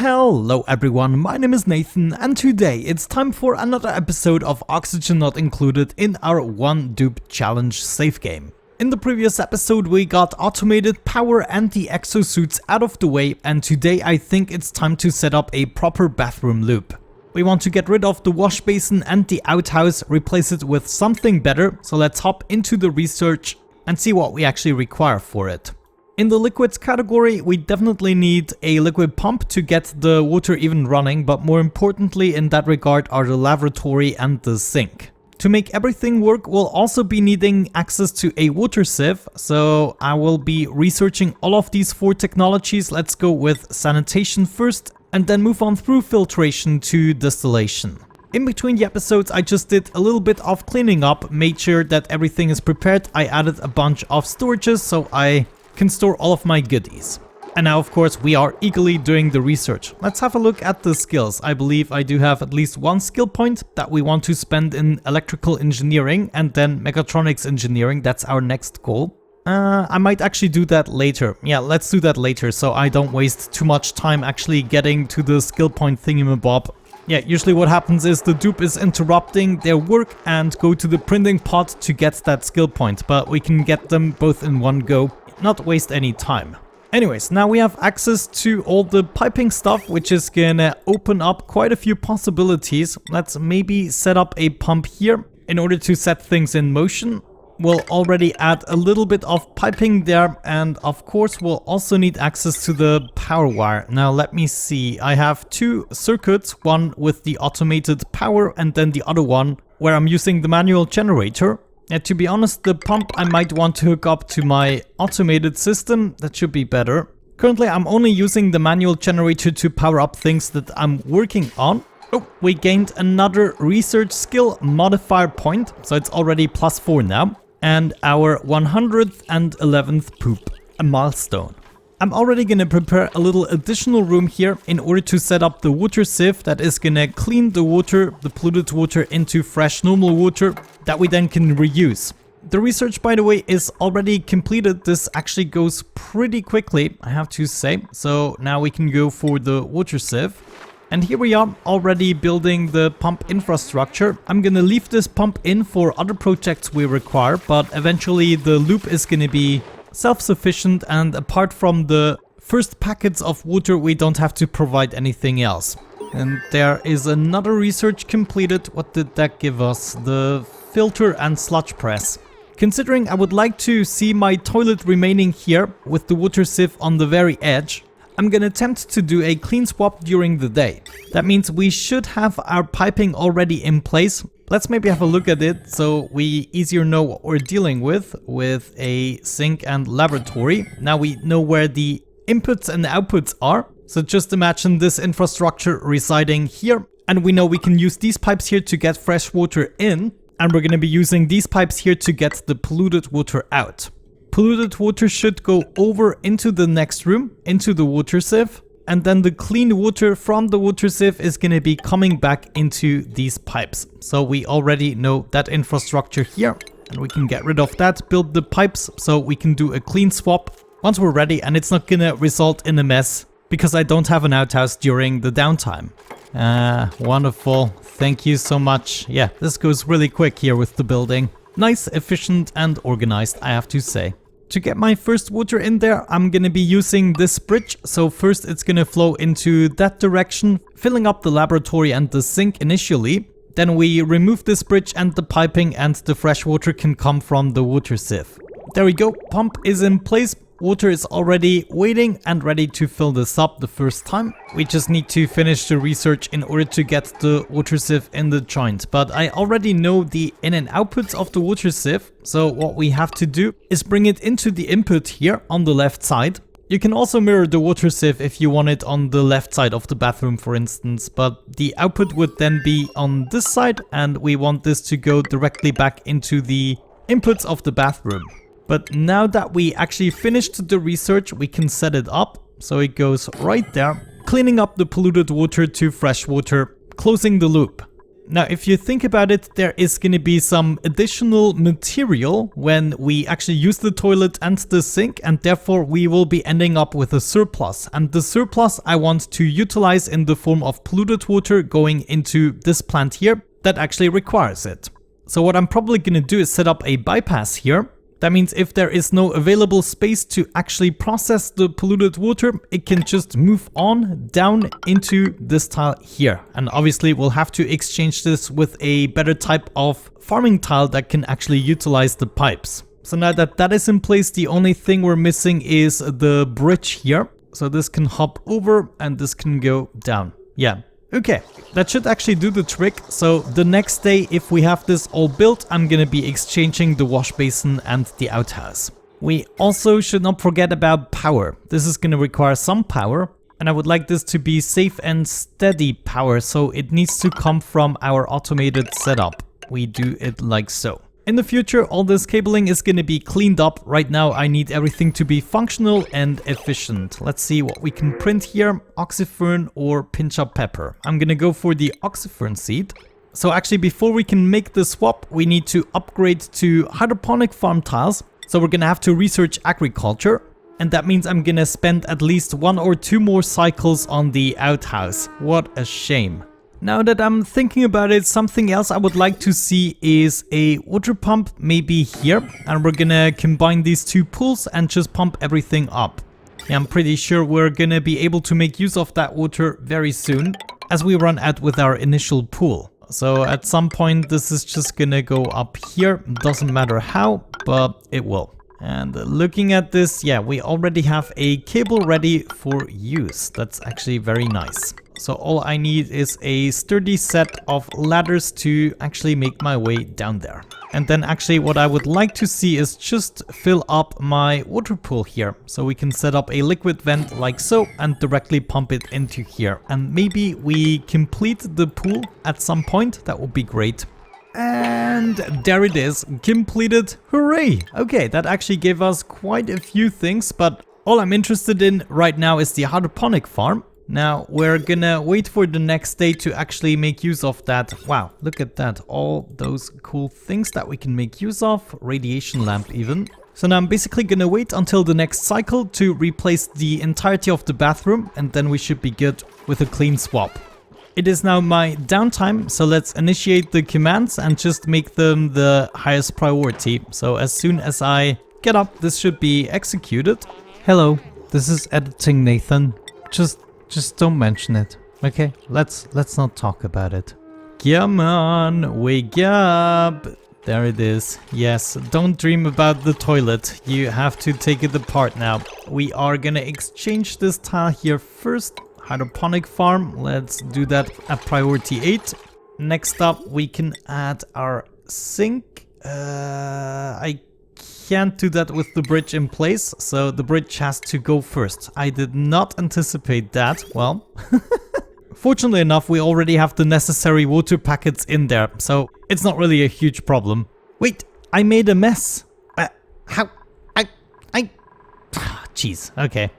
Hello everyone, my name is Nathan and today it's time for another episode of Oxygen Not Included in our One Dupe Challenge save game. In the previous episode we got automated power and the exosuits out of the way, and today I think it's time to set up a proper bathroom loop. We want to get rid of the wash basin and the outhouse, replace it with something better, so let's hop into the research and see what we actually require for it. In the liquids category, we definitely need a liquid pump to get the water even running, but more importantly in that regard are the lavatory and the sink. To make everything work, we'll also be needing access to a water sieve, so I will be researching all of these four technologies. Let's go with sanitation first and then move on through filtration to distillation. In between the episodes I just did a little bit of cleaning up, made sure that everything is prepared. I added a bunch of storages so I can store all of my goodies. And now of course we are eagerly doing the research. Let's have a look at the skills. I believe I do have at least one skill point that we want to spend in electrical engineering and then mechatronics engineering. That's our next goal. I might actually do that later. Yeah, let's do that later so I don't waste too much time actually getting to the skill point thingamabob. Yeah, usually what happens is the dupe is interrupting their work and go to the printing pod to get that skill point, but we can get them both in one go, not waste any time. Anyways, now we have access to all the piping stuff, which is gonna open up quite a few possibilities. Let's maybe set up a pump here in order to set things in motion. We'll already add a little bit of piping there, and of course we'll also need access to the power wire. Now let me see, I have two circuits, one with the automated power and then the other one where I'm using the manual generator. And to be honest, the pump I might want to hook up to my automated system. That should be better. Currently I'm only using the manual generator to power up things that I'm working on. Oh, we gained another research skill modifier point, so it's already +4 now. And our 111th poop, a milestone. I'm already gonna prepare a little additional room here in order to set up the water sieve that is gonna clean the water, the polluted water, into fresh normal water that we then can reuse. The research, by the way, is already completed. This actually goes pretty quickly, I have to say. So now we can go for the water sieve. And here we are already building the pump infrastructure. I'm gonna leave this pump in for other projects we require, but eventually the loop is gonna be self-sufficient, and apart from the first packets of water we don't have to provide anything else. And there is another research completed. What did that give us? The filter and sludge press. Considering I would like to see my toilet remaining here with the water sieve on the very edge, I'm gonna attempt to do a clean swap during the day. That means we should have our piping already in place. Let's maybe have a look at it so we easier know what we're dealing with a sink and laboratory. Now we know where the inputs and the outputs are. So just imagine this infrastructure residing here, and we know we can use these pipes here to get fresh water in, and we're gonna be using these pipes here to get the polluted water out. Polluted water should go over into the next room, into the water sieve, and then the clean water from the water sieve is going to be coming back into these pipes. So we already know that infrastructure here, and we can get rid of that, build the pipes so we can do a clean swap once we're ready, and it's not going to result in a mess because I don't have an outhouse during the downtime. Wonderful. Thank you so much. Yeah, this goes really quick here with the building. Nice, efficient and organized, I have to say. To get my first water in there, I'm gonna be using this bridge. So first it's gonna flow into that direction, filling up the laboratory and the sink initially. Then we remove this bridge and the piping, and the fresh water can come from the water sieve. There we go, pump is in place. Water is already waiting and ready to fill this up the first time. We just need to finish the research in order to get the water sieve in the joint. But I already know the in and outputs of the water sieve. So what we have to do is bring it into the input here on the left side. You can also mirror the water sieve if you want it on the left side of the bathroom, for instance. But the output would then be on this side, and we want this to go directly back into the inputs of the bathroom. But now that we actually finished the research, we can set it up so it goes right there, cleaning up the polluted water to fresh water, closing the loop. Now, if you think about it, there is going to be some additional material when we actually use the toilet and the sink, and therefore we will be ending up with a surplus. And the surplus I want to utilize in the form of polluted water going into this plant here that actually requires it. So what I'm probably going to do is set up a bypass here. That means if there is no available space to actually process the polluted water, it can just move on down into this tile here. And obviously we'll have to exchange this with a better type of farming tile that can actually utilize the pipes. So now that that is in place, the only thing we're missing is the bridge here. So this can hop over and this can go down. Yeah. Okay, that should actually do the trick. So the next day, if we have this all built, I'm gonna be exchanging the wash basin and the outhouse. We also should not forget about power. This is gonna require some power, and I would like this to be safe and steady power, so it needs to come from our automated setup. We do it like so. In the future, all this cabling is going to be cleaned up. Right now, I need everything to be functional and efficient. Let's see what we can print here. Oxyfern or pinch up pepper. I'm going to go for the oxyfern seed. So actually, before we can make the swap, we need to upgrade to hydroponic farm tiles. So we're going to have to research agriculture. And that means I'm going to spend at least 1 or 2 more cycles on the outhouse. What a shame. Now that I'm thinking about it, something else I would like to see is a water pump maybe here. And we're gonna combine these 2 pools and just pump everything up. Yeah, I'm pretty sure we're gonna be able to make use of that water very soon as we run out with our initial pool. So at some point this is just gonna go up here. Doesn't matter how, but it will. And looking at this, yeah, we already have a cable ready for use. That's actually very nice. So all I need is a sturdy set of ladders to actually make my way down there. And then actually what I would like to see is just fill up my water pool here. So we can set up a liquid vent like so and directly pump it into here. And maybe we complete the pool at some point. That would be great. And there it is, completed. Hooray! Okay, that actually gave us quite a few things, but all I'm interested in right now is the hydroponic farm. Now we're gonna wait for the next day to actually make use of that. Wow, look at that, all those cool things that we can make use of, radiation lamp even. So now I'm basically gonna wait until the next cycle to replace the entirety of the bathroom, and then we should be good with a clean swap. It is now my downtime, so let's initiate the commands and just make them the highest priority. So as soon as I get up, this should be executed. Hello, this is editing Nathan. Just don't mention it, okay? Let's not talk about it. Come on, wake up. There it is. Yes, don't dream about the toilet. You have to take it apart now. We are gonna exchange this tile here first. Hydroponic farm, let's do that at priority 8. Next up, we can add our sink. I can't do that with the bridge in place, so the bridge has to go first. I did not anticipate that. Well, fortunately enough, we already have the necessary water packets in there, so it's not really a huge problem. Wait, I made a mess. How? Jeez, okay.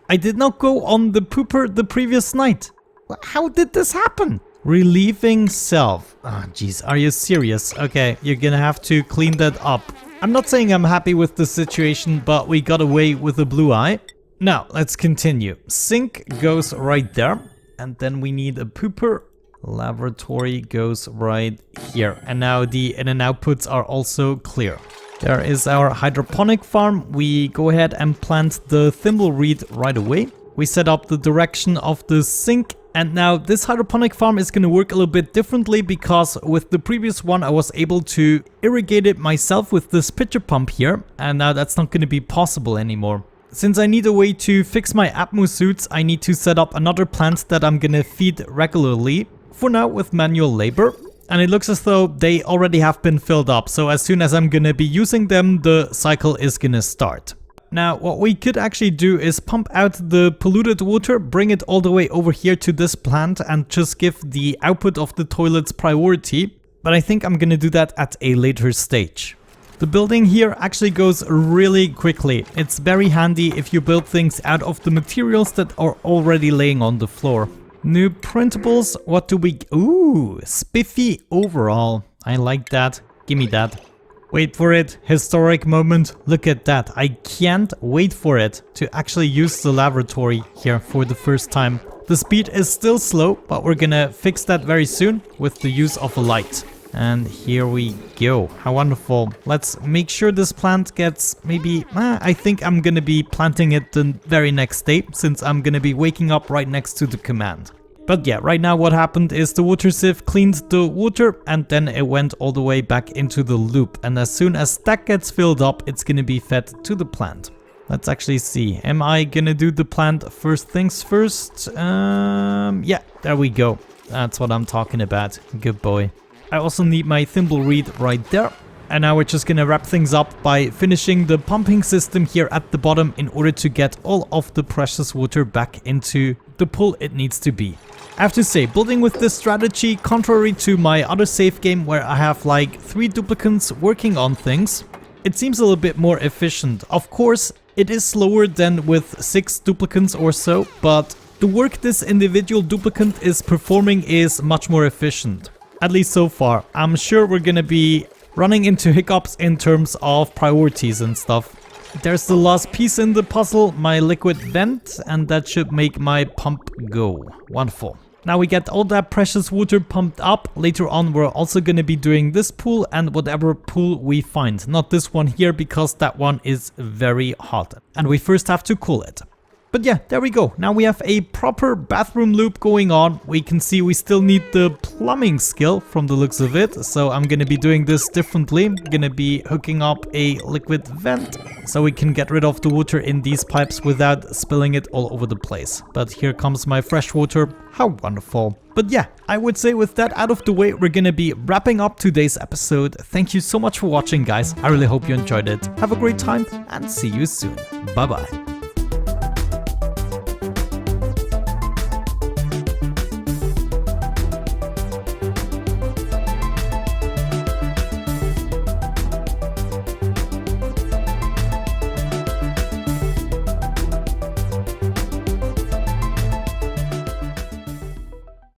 I did not go on the pooper the previous night. How did this happen? Relieving self. Ah, jeez, are you serious? Okay, you're gonna have to clean that up. I'm not saying I'm happy with the situation, but we got away with a blue eye. Now, let's continue. Sink goes right there. And then we need a pooper. Laboratory goes right here. And now the in and outputs are also clear. There is our hydroponic farm. We go ahead and plant the thimble reed right away. We set up the direction of the sink. And now this hydroponic farm is going to work a little bit differently because with the previous one I was able to irrigate it myself with this pitcher pump here. And now that's not going to be possible anymore. Since I need a way to fix my Atmo suits, I need to set up another plant that I'm going to feed regularly. For now with manual labor. And it looks as though they already have been filled up. So as soon as I'm gonna be using them, the cycle is gonna start. Now, what we could actually do is pump out the polluted water, bring it all the way over here to this plant and just give the output of the toilets priority. But I think I'm gonna do that at a later stage. The building here actually goes really quickly. It's very handy if you build things out of the materials that are already laying on the floor. New printables. What do we... Ooh, spiffy overall. I like that. Give me that. Wait for it. Historic moment. Look at that. I can't wait for it to actually use the laboratory here for the first time. The speed is still slow, but we're gonna fix that very soon with the use of a light. And here we go. How wonderful. Let's make sure this plant gets maybe... I think I'm gonna be planting it the very next day, since I'm gonna be waking up right next to the command. But yeah, right now what happened is the water sieve cleaned the water and then it went all the way back into the loop. And as soon as that gets filled up, it's gonna be fed to the plant. Let's actually see. Am I gonna do the plant first things first? Yeah, there we go. That's what I'm talking about. Good boy. I also need my thimble reed right there. And now we're just gonna wrap things up by finishing the pumping system here at the bottom in order to get all of the precious water back into the pool it needs to be. I have to say, building with this strategy, contrary to my other save game where I have like 3 duplicants working on things, it seems a little bit more efficient. Of course, it is slower than with 6 duplicants or so, but the work this individual duplicant is performing is much more efficient. At least so far. I'm sure we're gonna be running into hiccups in terms of priorities and stuff. There's the last piece in the puzzle, my liquid vent, and that should make my pump go. Wonderful. Now we get all that precious water pumped up. Later on we're also gonna be doing this pool and whatever pool we find. Not this one here because that one is very hot and we first have to cool it. But yeah, there we go. Now we have a proper bathroom loop going on. We can see we still need the plumbing skill from the looks of it. So I'm gonna be doing this differently. I'm gonna be hooking up a liquid vent so we can get rid of the water in these pipes without spilling it all over the place. But here comes my fresh water. How wonderful. But yeah, I would say with that out of the way, we're gonna be wrapping up today's episode. Thank you so much for watching, guys. I really hope you enjoyed it. Have a great time and see you soon. Bye bye.